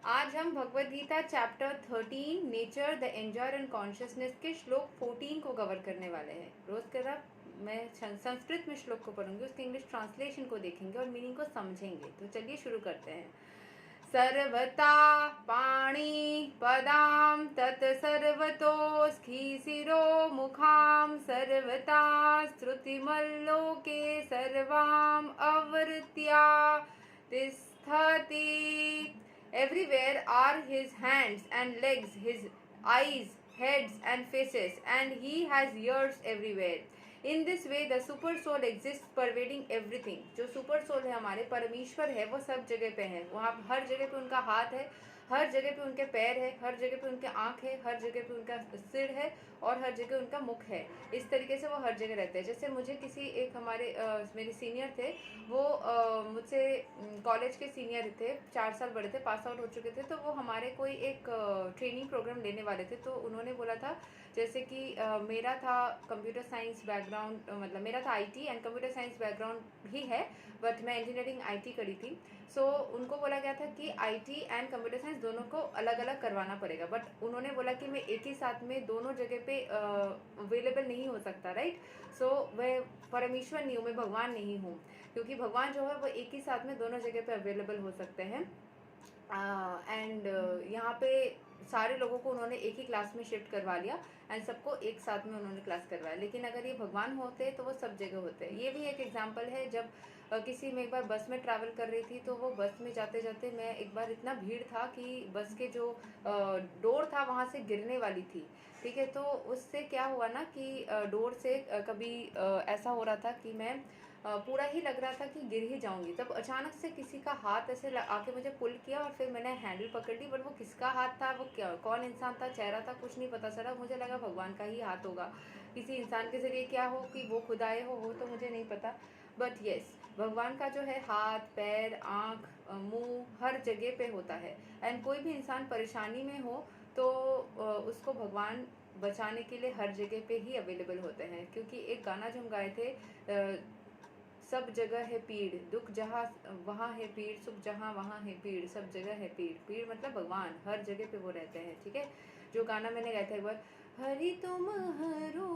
आज हम Bhagavad Gita chapter 13 nature the enjoyer and consciousness के श्लोक 14 को कवर करने वाले हैं। रोज की तरह मैं संस्कृत में श्लोक को पढ़ूंगी, उसके इंग्लिश ट्रांसलेशन को देखेंगे और मीनिंग को समझेंगे। तो चलिए शुरू करते हैं। सर्वता पाणी पदाम तत् सर्वतो स्खीसिरो मुखाम सर्वता श्रुतिमल्लोके सर्वाम अवृत्या तिष्ठति। Everywhere are his hands and legs, his eyes, heads and faces, and he has ears everywhere. In this way the super soul exists pervading everything. जो super soul है हमारे परमेश्वर है, वो सब जगह पे है। वहाँ हर जगह पे उनका हाथ है, हर जगह पे उनके पैर है, हर जगह पे उनके आँख है, हर जगह पे उनका सिर है और हर जगह उनका मुख है। इस तरीके से वो हर जगह रहते हैं। जैसे मुझे किसी एक हमारे मेरे सीनियर थे, वो मुझसे कॉलेज के सीनियर थे, 4 साल बड़े थे, पास आउट हो चुके थे। तो वो हमारे कोई एक ट्रेनिंग प्रोग्राम लेने वाले थे। तो उन्होंने बोला था जैसे कि मेरा था कंप्यूटर साइंस बैकग्राउंड, मतलब मेरा था IT and computer science background ही है, बट मैं इंजीनियरिंग आईटी करी थी। सो उनको बोला गया था कि आईटी एंड कंप्यूटर साइंस दोनों को अलग अलग करवाना पड़ेगा, बट उन्होंने बोला कि मैं एक ही साथ में दोनों जगह पे अवेलेबल नहीं हो सकता, राइट। सो वह परमेश्वर नहीं हूँ, मैं भगवान नहीं हूँ, क्योंकि भगवान जो है वो एक ही साथ में दोनों जगह पे अवेलेबल हो सकते हैं। एंड यहाँ पे सारे लोगों को उन्होंने एक ही क्लास में शिफ्ट करवा लिया एंड सबको एक साथ में उन्होंने क्लास करवाया। लेकिन अगर ये भगवान होते तो वो सब जगह होते। ये भी एक एग्जांपल है। जब किसी में एक बार बस में ट्रैवल कर रही थी, तो वो बस में जाते जाते मैं एक बार इतना भीड़ था कि बस के जो डोर था वहाँ से गिरने वाली थी, ठीक है। तो उससे क्या हुआ ना कि डोर से कभी ऐसा हो रहा था कि मैं पूरा ही लग रहा था कि गिर ही जाऊंगी। तब अचानक से किसी का हाथ ऐसे आके मुझे पुल किया और फिर मैंने हैंडल पकड़ ली। बट वो किसका हाथ था, वो क्या कौन इंसान था, चेहरा था, कुछ नहीं पता चला। मुझे लगा भगवान का ही हाथ होगा। किसी इंसान के जरिए क्या हो कि वो खुद आए हो तो मुझे नहीं पता। बट यस, भगवान का जो है हाथ, पैर, आँख, मुंह हर जगह पे होता है। एंड कोई भी इंसान परेशानी में हो तो उसको भगवान बचाने के लिए हर जगह पे ही अवेलेबल होते हैं। क्योंकि एक गाना जो हम गाए थे, सब जगह है पीड़, दुख जहाँ वहाँ है पीड़, सुख जहाँ वहाँ है पीड़, सब जगह है पीड़। पीड़ मतलब भगवान, हर जगह पे वो रहते हैं, ठीक है। जो गाना मैंने गाया था एक बार, हरि तुम हरो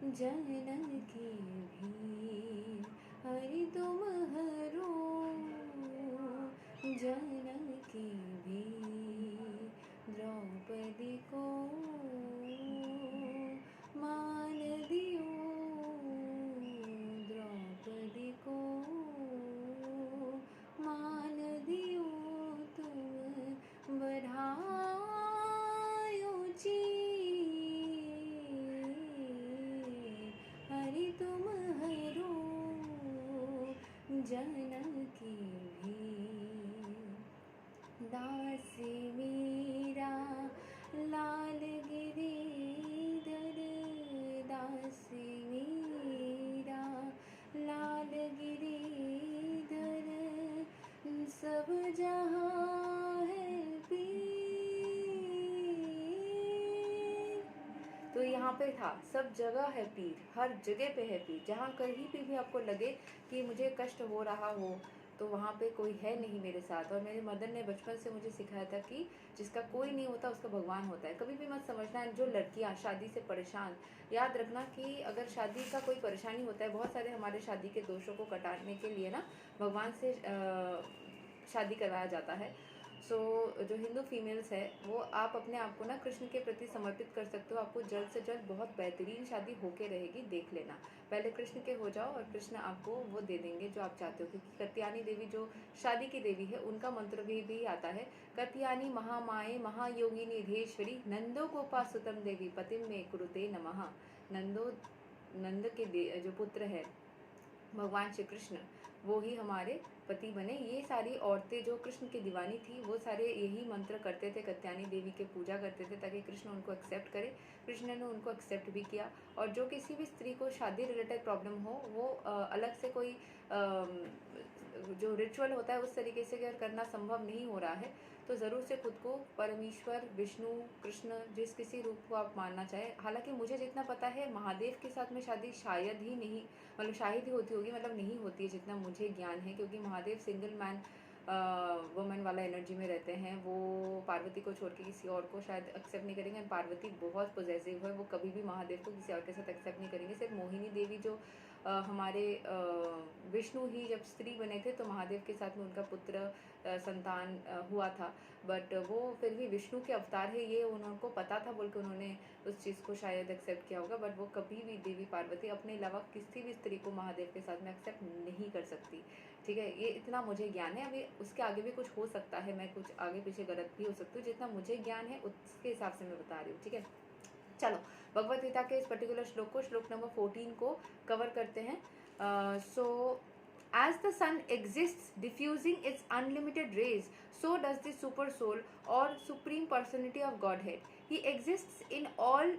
जनन की भीड़, हरि तुम हरो जनन की भीड़, द्रौपदी को मान दियो, द्रौपदी को मान दियो, तुम बढ़ायो चीर, हरि तुम हरो जनन की भीड़, दास मेरा लाल गिरिधर, दास मेरा लाल गिरिधर, सब जहाँ है पीर। तो यहाँ पे था सब जगह है पीर, हर जगह पे है पीर। जहाँ कहीं पे भी आपको लगे कि मुझे कष्ट हो रहा हो तो वहाँ पे कोई है नहीं मेरे साथ। और मेरे मदर ने बचपन से मुझे सिखाया था कि जिसका कोई नहीं होता उसका भगवान होता है। कभी भी मत समझना जो लड़कियाँ शादी से परेशान, याद रखना कि अगर शादी का कोई परेशानी होता है, बहुत सारे हमारे शादी के दोषों को कटाने के लिए ना भगवान से शादी करवाया जाता है। सो जो हिंदू फीमेल्स है वो आप अपने आप को ना कृष्ण के प्रति समर्पित कर सकते हो। आपको जल्द से जल्द बहुत बेहतरीन शादी होके रहेगी, देख लेना। पहले कृष्ण के हो जाओ और कृष्ण आपको वो दे देंगे जो आप चाहते हो। क्योंकि कत्यानी देवी जो शादी की देवी है, उनका मंत्र भी आता है, कत्यानी महामाए महायोगिनी निधेश्वरी नंदो गोपासुतम देवी पतिम में कुरुते नमः। नंदो, नंद के जो पुत्र है भगवान श्री कृष्ण, वो ही हमारे पति बने। ये सारी औरतें जो कृष्ण की दीवानी थी वो सारे यही मंत्र करते थे, कत्यानी देवी के पूजा करते थे ताकि कृष्ण उनको एक्सेप्ट करे। कृष्ण ने उनको एक्सेप्ट भी किया। और जो किसी भी स्त्री को शादी रिलेटेड प्रॉब्लम हो, वो अलग से कोई जो रिचुअल होता है उस तरीके से अगर करना संभव नहीं हो रहा है तो ज़रूर से खुद को परमेश्वर, विष्णु, कृष्ण, जिस किसी रूप को आप मानना चाहें। हालांकि मुझे जितना पता है महादेव के साथ में शादी शायद ही नहीं, मतलब शायद ही होती होगी, मतलब नहीं होती है जितना मुझे ज्ञान है। क्योंकि महादेव सिंगल मैन वुमेन वाला एनर्जी में रहते हैं, वो पार्वती को छोड़ के किसी और को शायद एक्सेप्ट नहीं करेंगे। पार्वती बहुत पॉजेसिव है, वो कभी भी महादेव को किसी और के साथ एक्सेप्ट नहीं करेंगे। सिर्फ मोहिनी देवी जो हमारे विष्णु ही जब स्त्री बने थे तो महादेव के साथ में उनका पुत्र संतान हुआ था, बट वो फिर भी विष्णु के अवतार है ये उनको पता था बोल के उन्होंने उस चीज़ को शायद एक्सेप्ट किया होगा। बट वो कभी भी देवी पार्वती अपने अलावा किसी भी स्त्री को महादेव के साथ में एक्सेप्ट नहीं कर सकती। ठीक है, ये इतना मुझे ज्ञान है। अभी उसके आगे भी कुछ हो सकता है, मैं कुछ आगे पीछे गलत भी हो सकती हूँ, जितना मुझे ज्ञान है उसके हिसाब से मैं बता रही हूँ। ठीक है, चलो भगवत गीता के इस पर्टिकुलर श्लोक को, श्लोक नंबर 14 को कवर करते हैं। सो as the sun exists diffusing its unlimited rays, so does the super soul or supreme personality of Godhead. He exists in all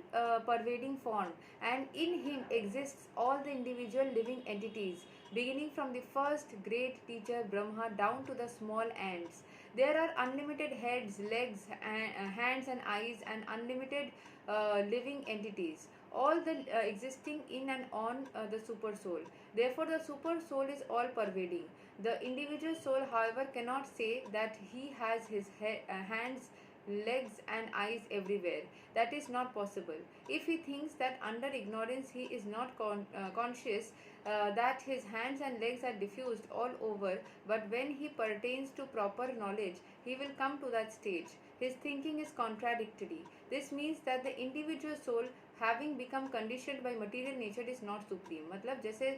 pervading form, and in him exists all the individual living entities, beginning from the first great teacher Brahma down to the small ants. There are unlimited heads, legs, hands and eyes, and unlimited living entities, all the existing in and on the super soul. Therefore, the super soul is all pervading. The individual soul, however, cannot say that he has his hands, legs, and eyes everywhere. That is not possible. If he thinks that under ignorance he is not conscious that his hands and legs are diffused all over, but when he pertains to proper knowledge, he will come to that stage. His thinking is contradictory. This means that the individual soul having become conditioned by material nature is not supreme. मतलब जैसे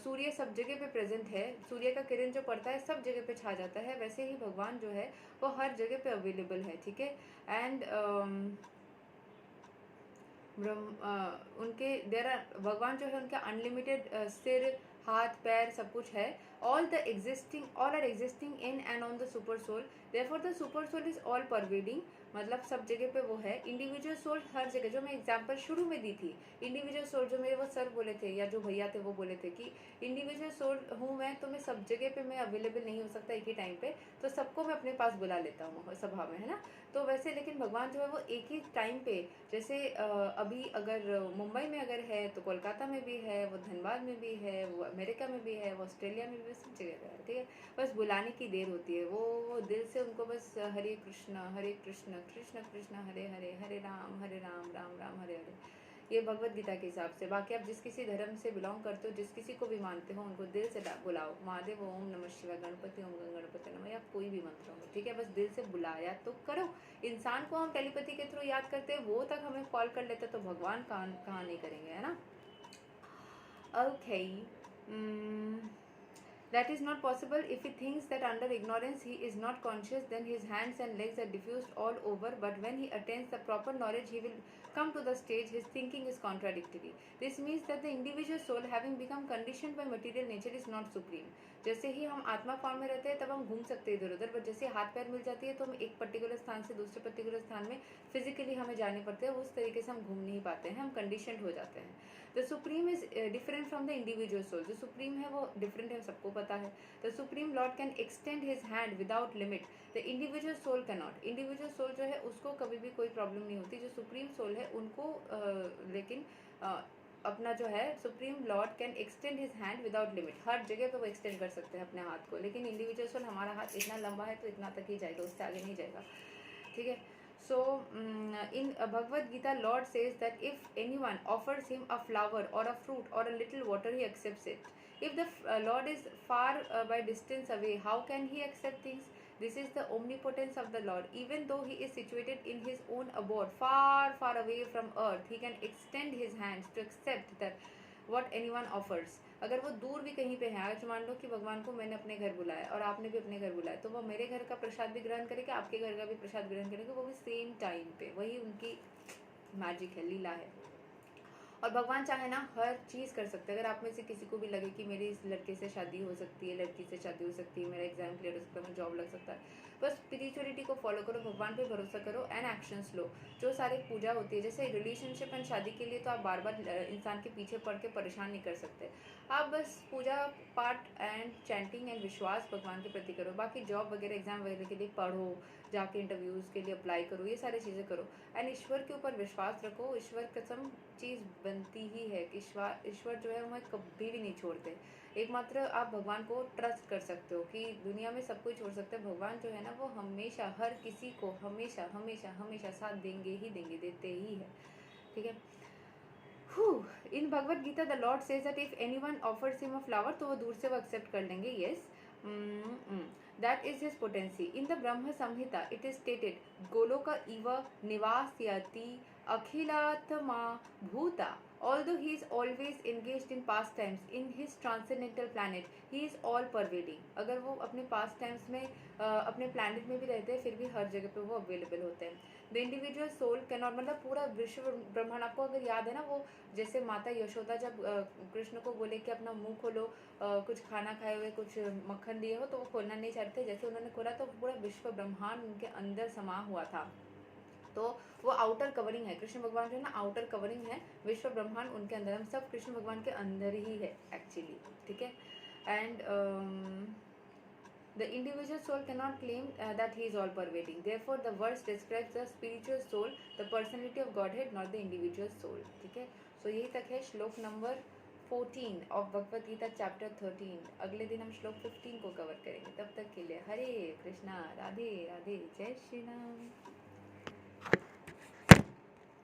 सूर्य सब जगह पे present है, सूर्य का किरण जो पड़ता है सब जगह पे छा जाता है, वैसे ही भगवान जो है वो हर जगह पे अवेलेबल है। ठीक है, एंड उनके भगवान जो है उनके अनलिमिटेड सिर, हाथ, पैर सब कुछ है। all are existing in and on the super soul. Therefore the super soul is all pervading, मतलब सब जगह पे वो है। इंडिविजुअल सोल हर जगह, जो मैं एग्जांपल शुरू में दी थी, इंडिविजुअल सोल जो मेरे वो सर बोले थे या जो भैया थे वो बोले थे कि इंडिविजुअल सोल हूँ मैं, तो मैं सब जगह पे मैं अवेलेबल नहीं हो सकता एक ही टाइम पे, तो सबको मैं अपने पास बुला लेता हूँ सभा में, है ना। तो वैसे लेकिन भगवान जो है वो एक ही टाइम पे, जैसे अभी अगर मुंबई में अगर है तो कोलकाता में भी है, वो धनबाद में भी है, वो अमेरिका में भी है, वो ऑस्ट्रेलिया में भी, सब जगह है। ठीक है, बस बुलाने की देर होती है। वो दिल से उनको बस हरे कृष्ण कृष्ण कृष्ण हरे हरे, हरे राम राम राम हरे हरे, ये भगवत गीता के हिसाब से। बाकी आप जिस किसी धर्म से बिलोंग करते हो, जिस किसी को भी मानते हो, उनको दिल से बुलाओ। महादेव ओम नमः शिवाय, गणपति ओम गणपति नमः, या कोई भी मंत्र हो। ठीक है, बस दिल से बुलाया तो करो। इंसान को हम टेलीपैथी के थ्रू याद करते हैं, वो तक हमें कॉल कर लेते, तो भगवान कहाँ नहीं करेंगे, है ना। Okay, that is not possible. If he thinks that under ignorance he is not conscious, then his hands and legs are diffused all over, but when he attains the proper knowledge he will come to the stage his thinking is contradictory. This means that the individual soul having become conditioned by material nature is not supreme. जैसे ही हम आत्मा form में रहते हैं तब हम घूम सकते हैं इधर उधर, बट जैसे हाथ पैर मिल जाती है तो हम एक पर्टिकुलर स्थान से दूसरे पर्टिकुलर स्थान में फिजिकली हमें जाने पड़ते हैं, उस तरीके से हम घूम नहीं पाते हैं, हम कंडीशनड हो जाते हैं। The supreme is different from the individual soul. जो सुप्रीम है वो डिफरेंट है, सबको पता है। The supreme lord can extend his hand without limit, the individual soul can not. Individual soul जो है उसको कभी भी कोई प्रॉब्लम नहीं होती। जो सुप्रीम सोल है उनको लेकिन अपना जो है supreme lord can extend his hand without limit, हर जगह पे वो एक्सटेंड कर सकते हैं अपने हाथ को, लेकिन इंडिविजुअल सोल हमारा हाथ इतना लंबा है तो इतना तक ही जाएगा, उससे आगे नहीं जाएगा। ठीक है, so in Bhagavad Gita Lord says that if anyone offers him a flower or a fruit or a little water, he accepts it. If the Lord is far by distance away, how can he accept things? This is the omnipotence of the Lord. Even though he is situated in his own abode, far away from earth, he can extend his hands to accept that what anyone offers. अगर वो दूर भी कहीं पे है, आज मान लो कि भगवान को मैंने अपने घर बुलाया और आपने भी अपने घर बुलाया, तो वो मेरे घर का प्रसाद भी ग्रहण करेगा, आपके घर का भी प्रसाद ग्रहण करेगा, वो भी सेम टाइम पे। वही उनकी मैजिक है, लीला है। और भगवान चाहे ना हर चीज़ कर सकते हैं। अगर आप में से किसी को भी लगे कि मेरी इस लड़के से शादी हो सकती है, लड़की से शादी हो सकती है, मेरा एग्जाम क्लियर हो सकता है, मेरा जॉब लग सकता है, बस स्पिरिचुअलिटी को फॉलो करो, भगवान पे भरोसा करो एंड एक्शंस लो। जो सारे पूजा होती है, जैसे रिलेशनशिप एंड शादी के लिए तो आप बार बार इंसान के पीछे पड़ के परेशान नहीं कर सकते। आप बस पूजा पाठ एंड चैंटिंग एंड विश्वास भगवान के प्रति करो। बाकी जॉब वगैरह एग्जाम वगैरह के लिए पढ़ो, जाके इंटरव्यूज़ के लिए अप्लाई करो, ये सारी चीज़ें करो एंड ईश्वर के ऊपर विश्वास रखो। ईश्वर कसम चीज़ बनती ही है कि ईश्वर जो है हमें कभी भी नहीं छोड़ते। एकमात्र आप भगवान को ट्रस्ट कर सकते हो कि दुनिया में सब कुछ छोड़ सकते हैं, भगवान जो है ना वो हमेशा हर किसी को हमेशा हमेशा हमेशा साथ देंगे ही देंगे, देते ही है, ठीक है। In Bhagavad Gita the lord says that if anyone offers him a flower, तो वो दूर से वो एक्सेप्ट कर लेंगे, yes, that is his potency. In the Brahma Samhita it is stated गोलोका इव निवासयति अखिलात्मा भूता, although he is always engaged in pastimes in his transcendental planet, he is all pervading। अगर वो अपने पास टाइम्स में अपने प्लानट में भी रहते हैं, फिर भी हर जगह पे वो अवेलेबल होते हैं। द इंडिविजुअल सोल कैनॉट, मतलब पूरा विश्व ब्रह्मांड, आपको अगर याद है ना, वो जैसे माता यशोदा जब कृष्ण को बोले कि अपना मुंह खोलो, कुछ खाना खाए हुए कुछ मक्खन दिए हो, तो वो खोलना नहीं चाहते, जैसे उन्होंने खोला तो पूरा विश्व ब्रह्मांड उनके अंदर समा हुआ था। तो वो आउटर कवरिंग है, कृष्ण भगवान जो है ना आउटर कवरिंग है, विश्व ब्रह्मांड उनके अंदर, हम सब कृष्ण भगवान के अंदर ही है एक्चुअली, ठीक है। And the individual soul cannot claim that he is all pervading, therefore the verse describes the spiritual soul, the personality of Godhead, not the individual soul, ठीक है। सो यही तक है श्लोक number 14 of Bhagavad Gita chapter 13। अगले दिन हम श्लोक 15 को कवर करेंगे, तब तक के लिए हरे कृष्णा, राधे राधे, जय श्री राम।